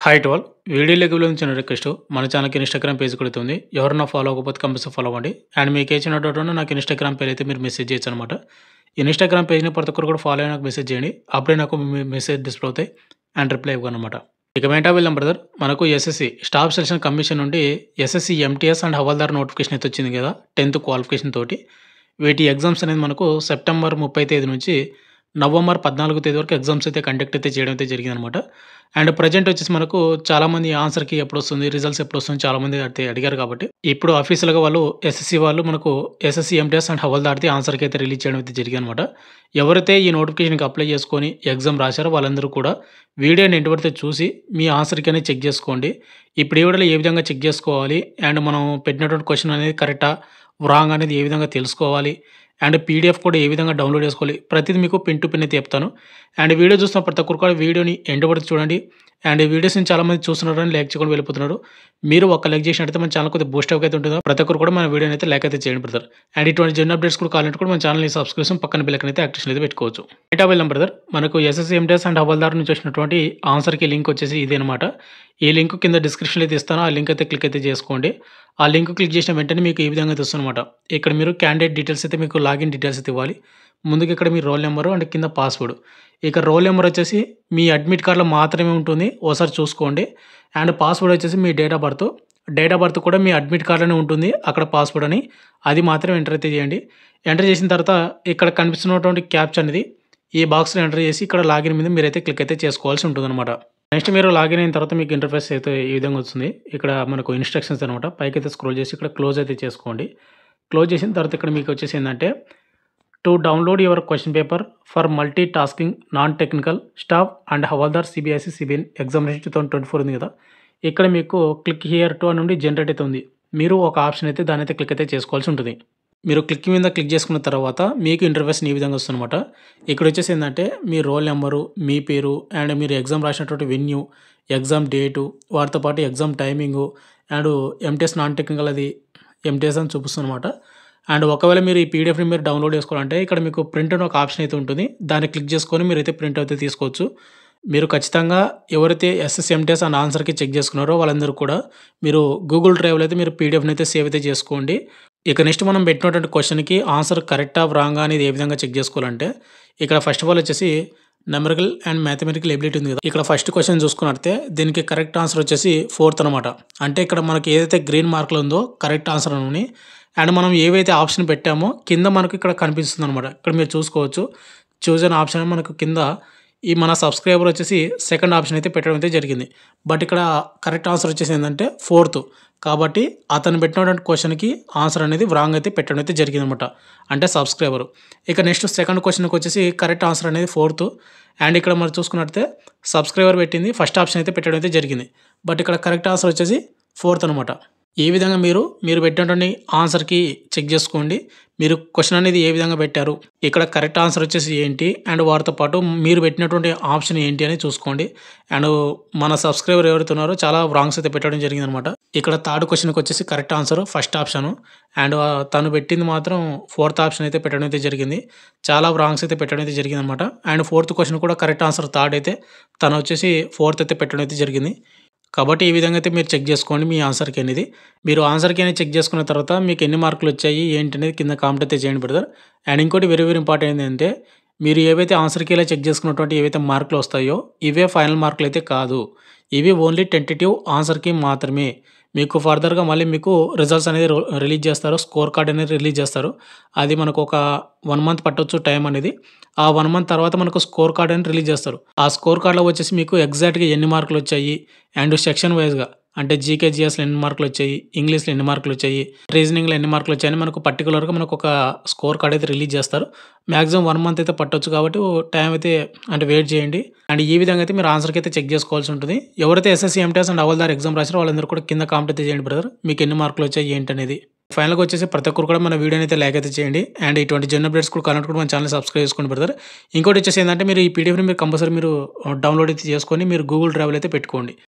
Hi to all. వీడియోలోకి వెళ్ళిన request మన ఛానల్‌కి ఇన్‌స్టాగ్రామ్ పేజ్ కూడా ఉంది. ఎవరైనా ఫాలో అవ్వకపోతే కంపల్సరీ ఫాలో అవ్వండి. అండ్ మీకు ఏ చిన్న డౌట్ ఉన్నా నాకు ఇన్‌స్టాగ్రామ్ పేజ్ అయితే మీరు మెసేజ్ చేయొచ్చనమాట. ఇన్‌స్టాగ్రామ్ పేజ్‌ని ప్రతి ఒక్కరు కూడా ఫాలో అయ్యి నాకు మెసేజ్ చేయండి. అప్పుడే నాకు మెసేజ్ డిస్ప్లే అవుతాయి అండ్ రిప్లై ఇవ్వనమాట. ఇక మెయిన్ టాపిక్ వెళ్దాం బ్రదర్. మనకు ఎస్ఎస్‌సి స్టాఫ్ సెలక్షన్ కమిషన్ నుండి SSC MTS and Havaldar notification అయితే వచ్చింది కదా! 10th క్వాలిఫికేషన్ తోటి. వీటి ఎగ్జామ్స్ అనేది మనకు సెప్టెంబర్ 30 తేదీ నుంచి నవంబర్ 14 తేదీ వరకు ఎగ్జామ్స్ అయితే కండక్ట్ అయితే చేయడం అయితే జరిగిందనమాట. అండ్ ప్రెజెంట్ వచ్చేసి మనకు చాలామంది ఆన్సర్‌కి ఎప్పుడొస్తుంది, రిజల్ట్స్ ఎప్పుడొస్తుంది చాలామంది అయితే అడిగారు కాబట్టి, ఇప్పుడు అఫీషియల్‌గా వాళ్ళు ఎస్ఎస్‌సి వాళ్ళు మనకు ఎస్ఎస్‌సి ఎంటీఎస్ అండ్ హవాల్దార్‌ది ఆన్సర్‌కి అయితే రిలీజ్ చేయడం అయితే జరిగిందనమాట. ఎవరైతే ఈ నోటిఫికేషన్‌కి అప్లై చేసుకొని ఎగ్జామ్ రాశారో వాళ్ళందరూ కూడా వీడియోని ఎండ్ వరకు చూసి మీ ఆన్సర్‌కి అనేది చెక్ చేసుకోండి. ఇప్పుడు ఈ వీడియోలో ఏ విధంగా చెక్ చేసుకోవాలి అండ్ మనం పెట్టినటువంటి క్వెషన్ అనేది కరెక్టా, రాంగ్ అనేది ఏ విధంగా తెలుసుకోవాలి అండ్ పీడిఎఫ్ కూడా ఏ విధంగా డౌన్లోడ్ చేసుకోవాలి ప్రతిదీ మీకు పిన్ టు పిన్ అయితే చెప్తాను. అండ్ వీడియో చూస్తున్న ప్రతి ఒక్కరు కూడా వీడియోని ఎండ్ వరకు చూడండి. అండ్ వీడియోస్‌ని చాలామంది చూస్తున్నారని లైక్ చేయకుండా వెళ్ళిపోతున్నారు. మీరు ఒక లైక్ చేసినట్టయితే మన ఛానల్ కొద్దిగా బూస్ట్ అప్ అయితే ఉంటుందో ప్రతి ఒక్కరు కూడా మన వీడియోని అయితే లైక్ అయితే చేయండి బ్రదర్. అండ్ ఇటువంటి జెన్యూన్ అప్డేట్స్ కూడా కావాలంటే కూడా మన ఛానల్‌ని సబ్స్క్రిప్షన్ పక్కన బెల్ ఐకాన్ అయితే యాక్టివేషన్ అయితే పెట్టుకోవచ్చు. డేటా వెళ్దాం బ్రదర్. మనకు ఎస్ఎస్‌సి ఎంటీఎస్ అండ్ హవాల్దార్ నుంచి వచ్చినటువంటి ఆన్సర్‌కి లింక్ వచ్చేసి ఇదే అనమాట. ఈ లింక్ కింద డిస్క్రిప్షన్‌లో అయితే ఇస్తాను. ఆ లింక్ అయితే క్లిక్ అయితే చేసుకోండి. ఆ లింక్ క్లిక్ చేసిన వెంటనే మీకు ఈ విధంగా అయితే వస్తుందన్నమాట. ఇక్కడ మీరు క్యాండిడేట్ డీటెయిల్స్ అయితే మీకు లాగిన్ డీటెయిల్స్ అయితే ఇవ్వాలి. ముందుగా ఇక్కడ మీ రోల్ నెంబరు అండ్ కింద పాస్వర్డ్. ఇక రోల్ నెంబర్ వచ్చేసి మీ అడ్మిట్ కార్డ్‌లో మాత్రమే ఉంటుంది. ఓసారి చూసుకోండి. అండ్ పాస్వర్డ్ వచ్చేసి మీ date of birth. Date of birth కూడా మీ అడ్మిట్ కార్డ్‌లోనే ఉంటుంది. అక్కడ పాస్వర్డ్ అని అది మాత్రం ఎంటర్ అయితే చేయండి. ఎంటర్ చేసిన తర్వాత ఇక్కడ కనిపిస్తున్నటువంటి క్యాప్చా అనేది ఈ బాక్స్‌లో ఎంటర్ చేసి ఇక్కడ లాగిన్ మీద మీరైతే క్లిక్ అయితే చేసుకోవాల్సి ఉంటుందన్నమాట. నెక్స్ట్ మీరు లాగిన్ అయిన తర్వాత మీకు ఇంటర్ఫేస్ అయితే ఈ విధంగా వస్తుంది. ఇక్కడ మనకు ఇన్‌స్ట్రక్షన్స్ అనమాట. పైకైతే స్క్రోల్ చేసి ఇక్కడ క్లోజ్ అయితే చేసుకోండి. క్లోజ్ చేసిన తర్వాత ఇక్కడ మీకు వచ్చేసి ఏందంటే to download your question paper for multi tasking non technical staff and Havaldar CBSE CBN examination 2024 ఉంది కదా! ఇక్కడ మీకు క్లిక్ హియర్ టు అని నుండి జనరేట్ అయితే ఉంది. మీరు ఒక ఆప్షన్ అయితే దాన్నైతే క్లిక్ అయితే చేసుకోవాల్సి ఉంటుంది. మీరు క్లిక్ మీద క్లిక్ చేసుకున్న తర్వాత మీకు ఇంటర్ఫేస్ ఈ విధంగా వస్తుందన్నమాట. ఇక్కడ వచ్చేసి ఏందంటే మీ రోల్ నెంబరు, మీ పేరు అండ్ మీరు ఎగ్జామ్ రాసినటువంటి వెన్యూ, ఎగ్జామ్ డేటు, వాటితో పాటు exam timing and MTS non technical అది ఎంటీఎస్ అని చూపిస్తుందన్నమాట. అండ్ ఒకవేళ మీరు ఈ పీడిఎఫ్‌ని మీరు డౌన్లోడ్ చేసుకోవాలంటే ఇక్కడ మీకు ప్రింట్ అని ఒక ఆప్షన్ అయితే ఉంటుంది. దాన్ని క్లిక్ చేసుకొని మీరైతే ప్రింట్ అయితే తీసుకోవచ్చు. మీరు ఖచ్చితంగా ఎవరైతే ఎస్ఎస్‌సి ఎంటీఎస్ అండ్ ఆన్సర్‌కి చెక్ చేసుకున్నారో వాళ్ళందరూ కూడా మీరు గూగుల్ డ్రైవ్‌లో అయితే మీరు పీడిఎఫ్‌ని అయితే సేవ్ అయితే చేసుకోండి. ఇక నెక్స్ట్ మనం పెట్టినటువంటి క్వెషన్‌కి ఆన్సర్ కరెక్టా, రాంగా అనేది ఏ విధంగా చెక్ చేసుకోవాలంటే ఇక్కడ ఫస్ట్ ఆఫ్ ఆల్ వచ్చేసి న్యూమరికల్ అండ్ మ్యాథమెటికల్ ఎబిలిటీ ఉంది కదా! ఇక్కడ ఫస్ట్ క్వెషన్ చూసుకున్నట్లయితే దీనికి కరెక్ట్ ఆన్సర్ వచ్చేసి 4th అనమాట. అంటే ఇక్కడ మనకి ఏదైతే గ్రీన్ మార్క్‌లో ఉందో కరెక్ట్ ఆన్సర్ అని అండ్ మనం ఏవైతే ఆప్షన్ పెట్టామో కింద మనకు ఇక్కడ కనిపిస్తుందనమాట. ఇక్కడ మీరు చూసుకోవచ్చు. చూజ్ అన్ ఆప్షన్ మనకు కింద ఈ మన సబ్స్క్రైబర్ వచ్చేసి సెకండ్ ఆప్షన్ అయితే పెట్టడం అయితే జరిగింది. బట్ ఇక్కడ కరెక్ట్ ఆన్సర్ వచ్చేసి ఏందంటే 4th. కాబట్టి అతను పెట్టినటువంటి క్వెషన్‌కి ఆన్సర్ అనేది రాంగ్ అయితే పెట్టడం అయితే జరిగిందనమాట. అంటే సబ్స్క్రైబరు. ఇక నెక్స్ట్ సెకండ్ క్వెషన్‌కి వచ్చేసి కరెక్ట్ ఆన్సర్ అనేది 4th. అండ్ ఇక్కడ మనం చూసుకున్నట్లయితే సబ్స్క్రైబర్ పెట్టింది ఫస్ట్ ఆప్షన్ అయితే పెట్టడం అయితే జరిగింది. బట్ ఇక్కడ కరెక్ట్ ఆన్సర్ వచ్చేసి 4th అనమాట. ఈ విధంగా మీరు పెట్టినటువంటి ఆన్సర్‌కి చెక్ చేసుకోండి. మీరు క్వెషన్ అనేది ఏ విధంగా పెట్టారు, ఇక్కడ కరెక్ట్ ఆన్సర్ వచ్చేసి ఏంటి అండ్ వాటితో పాటు మీరు పెట్టినటువంటి ఆప్షన్ ఏంటి అని చూసుకోండి. అండ్ మన సబ్స్క్రైబర్ ఎవరైతే ఉన్నారో చాలా రాంగ్స్ అయితే పెట్టడం జరిగిందనమాట. ఇక్కడ థర్డ్ క్వెషన్‌కి వచ్చేసి correct answer first option and తను పెట్టింది మాత్రం 4th ఆప్షన్ అయితే పెట్టడం అయితే జరిగింది. చాలా రాంగ్స్ అయితే పెట్టడం అయితే జరిగిందనమాట. అండ్ 4th క్వెషన్ కూడా కరెక్ట్ ఆన్సర్ థర్డ్ అయితే తను వచ్చేసి 4th అయితే పెట్టడం అయితే జరిగింది. కాబట్టి ఈ విధంగా అయితే మీరు చెక్ చేసుకోండి మీ ఆన్సర్‌కి అనేది. మీరు ఆన్సర్‌కి అనేది చెక్ చేసుకున్న తర్వాత మీకు ఎన్ని మార్కులు వచ్చాయి ఏంటి అనేది కింద కామెంట్ అయితే చేయండి బ్రదర్. అండ్ ఇంకోటి వెరీ వెరీ ఇంపార్టెంట్ ఏంటంటే మీరు ఏవైతే ఆన్సర్‌కి ఇలా చెక్ చేసుకున్నటువంటి ఏవైతే మార్కులు వస్తాయో ఇవే ఫైనల్ మార్కులు అయితే కాదు. ఇవి ఓన్లీ టెంటేటివ్ ఆన్సర్‌కి మాత్రమే. మీకు ఫర్దర్‌గా మళ్ళీ మీకు రిజల్ట్స్ అనేది రిలీజ్ చేస్తారు. స్కోర్ కార్డ్ అనేది రిలీజ్ చేస్తారు. అది మనకు ఒక 1 మంత్ పట్టొచ్చు టైం అనేది. ఆ 1 మంత్ తర్వాత మనకు స్కోర్ కార్డ్ అనేది రిలీజ్ చేస్తారు. ఆ స్కోర్ కార్డ్‌లో వచ్చేసి మీకు ఎగ్జాక్ట్‌గా ఎన్ని మార్కులు వచ్చాయి అండ్ సెక్షన్ వైస్‌గా అంటే జీకే, జీఎస్‌లో ఎన్ని మార్కులు వచ్చాయి, ఇంగ్లీష్‌లో ఎన్ని మార్కులు వచ్చాయి, రీజనింగ్‌లో ఎన్ని మార్కులు వచ్చాయని మనకు పర్టిక్యులర్‌గా మనకు ఒక స్కోర్ కార్డ్ అయితే రిలీజ్ చేస్తారు. మాక్సిమం 1 మంత్ అయితే పట్టొచ్చు కాబట్టి టైం అయితే అంటే వెయిట్ చేయండి. అండ్ ఈ విధంగా అయితే మీరు ఆన్సర్‌కి అయితే చెక్ చేసుకోవాల్సి ఉంటుంది. ఎవరైతే SSC MTS and havaldar exam రాసారో వాళ్ళందరూ కూడా కింద కామెంట్ అయితే చేయండి బ్రదర్. మీకు ఎన్ని మార్కులు వచ్చాయి ఏంటనేది. ఫైనల్‌గా వచ్చేసి ప్రతి ఒక్కరు కూడా మన వీడియోని అయితే లైక్ అయితే చేయండి. అండ్ ఇటువంటి జెన్యూన్ అప్డేట్స్ కూడా కావాలంటే కూడా మన ఛానల్ సబ్స్క్రైబ్ చేసుకోండి బ్రదర్. ఇంకోటి వచ్చేసి ఏంటంటే మీరు ఈ పీడిఎఫ్‌ని మీరు కంపల్సరీ మీరు డౌన్లోడ్ అయితే చేసుకొని మీరు గూగుల్ డ్రైవ్‌లో అయితే పెట్టుకోండి.